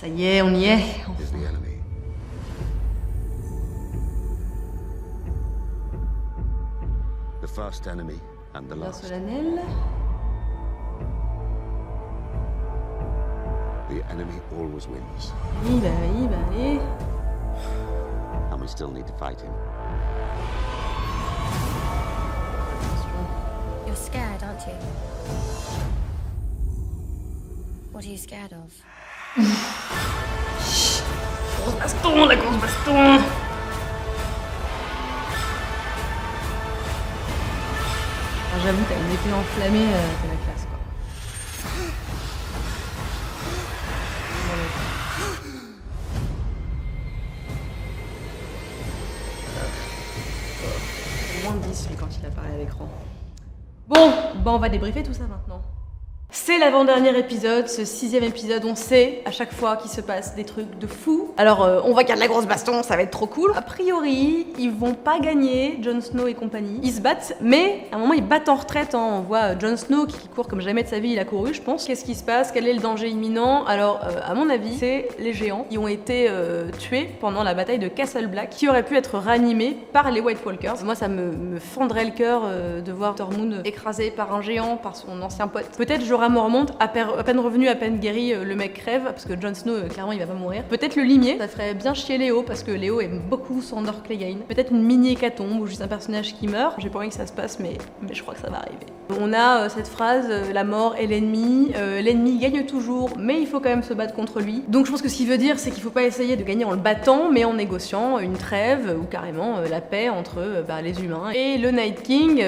Ça y est, on y est. is the enemy. The first enemy and the Bien last. solennel. The enemy always wins, Oui, allez. and we still need to fight him. You're scared, aren't you? What are you scared of? Grosse baston, la grosse baston. Enfin, j'avoue, t'as une épée enflammée, c'est la classe, quoi. Moins de 10 lui quand il apparaît à l'écran. Bon, on va débriefer tout ça maintenant. C'est l'avant-dernier épisode, ce 6e épisode, on sait à chaque fois qu'il se passe des trucs de fou. Alors on voit qu'il y a de la grosse baston, ça va être trop cool. A priori, ils vont pas gagner, Jon Snow et compagnie. Ils se battent, mais à un moment ils battent en retraite, hein. On voit Jon Snow qui court comme jamais de sa vie, il a couru je pense. Qu'est-ce qui se passe? Quel est le danger imminent? Alors à mon avis, c'est les géants qui ont été tués pendant la bataille de Castle Black, qui auraient pu être réanimés par les White Walkers. Moi ça me fendrait le cœur de voir Tormund écrasé par un géant, par son ancien pote. Peut-être Jorah Mormont, à peine revenu, à peine guéri, le mec crève, parce que Jon Snow, clairement, il va pas mourir. Peut-être le limier, ça ferait bien chier Léo, parce que Léo aime beaucoup Sandor Clegane. Peut-être une mini-hécatombe, ou juste un personnage qui meurt. J'ai pas envie que ça se passe, mais je crois que ça va arriver. On a cette phrase, la mort est l'ennemi. L'ennemi gagne toujours, mais il faut quand même se battre contre lui. Donc je pense que ce qu'il veut dire, c'est qu'il faut pas essayer de gagner en le battant, mais en négociant une trêve, ou carrément la paix entre les humains. Et le Night King,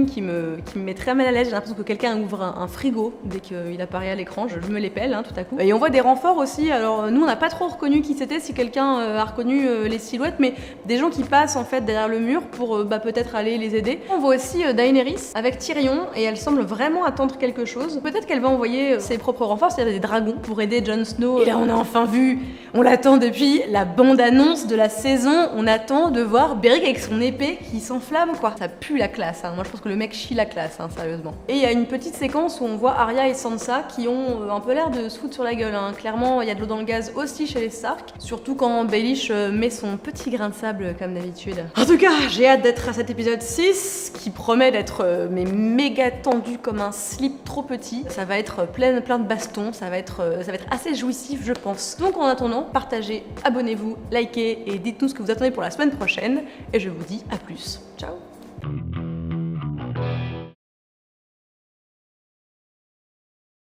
qui me met très mal à l'aise. J'ai l'impression que quelqu'un ouvre un frigo dès qu'il apparaît à l'écran, je me les pèle tout à coup. Et on voit des renforts aussi, alors nous on n'a pas trop reconnu qui c'était, si quelqu'un a reconnu les silhouettes, mais des gens qui passent en fait derrière le mur pour peut-être aller les aider. On voit aussi Daenerys avec Tyrion, et elle semble vraiment attendre quelque chose. Peut-être qu'elle va envoyer ses propres renforts, c'est-à-dire des dragons, pour aider Jon Snow. Et là on a enfin vu, on l'attend depuis la bande-annonce de la saison, on attend de voir Beric avec son épée qui s'enflamme quoi. Ça pue la classe, hein. Moi je pense que le mec chie la classe, sérieusement. Et il y a une petite séquence où on voit Arya et Sansa qui ont un peu l'air de se foutre sur la gueule, hein. Clairement, il y a de l'eau dans le gaz aussi chez les Stark, surtout quand Baelish met son petit grain de sable comme d'habitude. En tout cas, j'ai hâte d'être à cet épisode 6 qui promet d'être méga tendu comme un slip trop petit. Ça va être plein de bastons, ça va être assez jouissif je pense. Donc en attendant, partagez, abonnez-vous, likez et dites-nous ce que vous attendez pour la semaine prochaine et je vous dis à plus. Ciao.